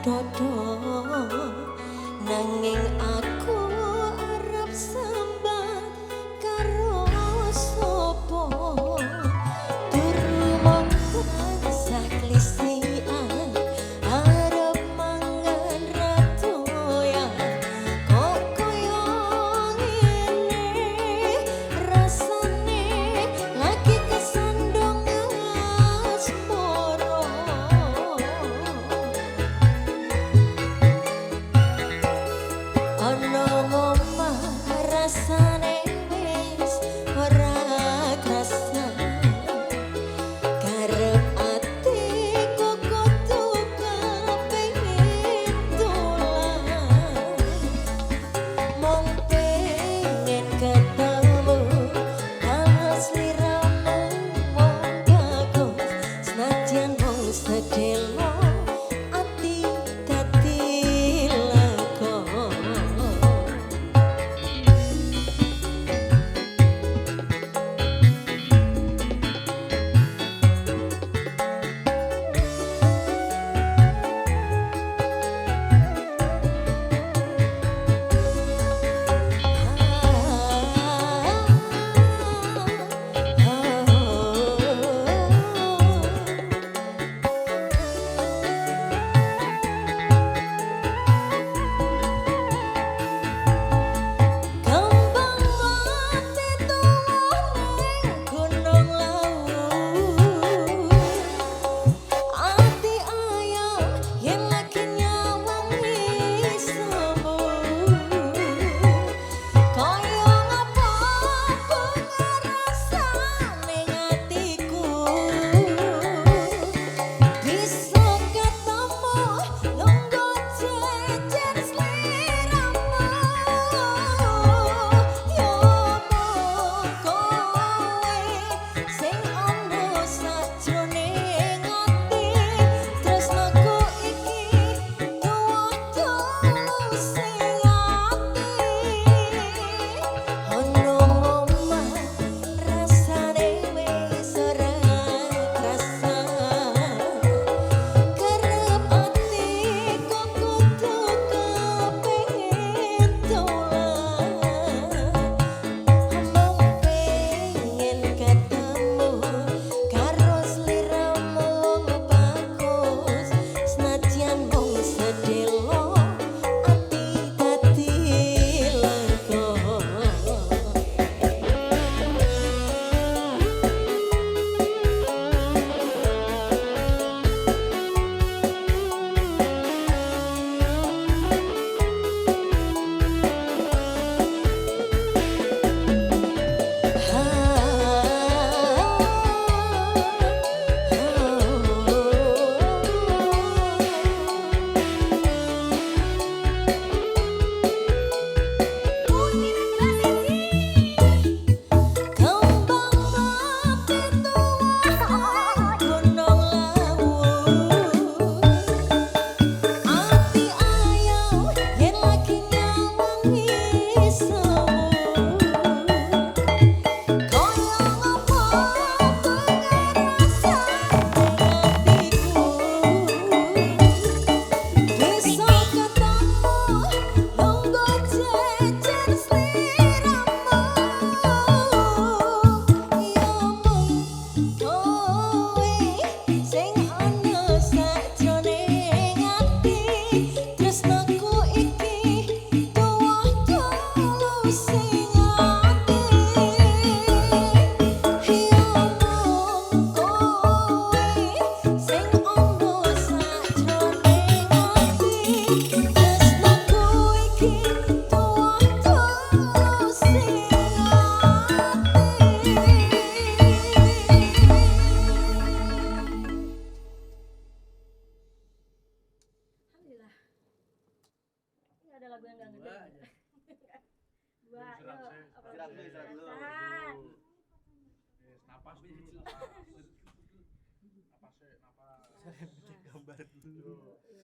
dodo nanging aku arep sambat karo sapa durung tansah klisian arep mangan ratoyan kok koyo ngene rasane lagi kesandung asmara ana ngomah rasane wis ora krasa karep atiku kudu kepengin tulang mung pengen ketemu karo sliramu wong bagus senajan mung sedelo ati dadi lega. Kembang mati tuwa ning gunung lawu ati ayam yen lagi nyawangi semu kaya ngapa pengerasane atiku bisa ketemu lungguh jejer sliramu yo mung kowe sing ana sajroning ati tresnaku iki tuwa tulus sing ati ana omah rasane wis ora krasa kerep atiku kudu kepengin tulang mung pengen ketemu karo sliramu wong bagus senajan mung sedelo ati dadi lega. Kembang mati tuwa gunung lawu ati ayam yen lagi nyawangi semu kaya ngapa pengerasane atiku bisa ketemu lungguh jejer sliramu yo mung kowe sing ana sajroning ati tresnaku iki tuwa tulus sing ati yo mung kowe sing ana sajroning ati tresnaku iki tuwa tulus sing ati. Alhamdulillah. Nggak ada lagu yang nggak Dua ngedeng. aja. Dua, Istirahat, yuk. Sis. Apa Istirahat dulu? dulu, istirahat dulu. Tahan. Napas dulu, napas. Napasnya, napas. Saya bikin gambar dulu. Iya.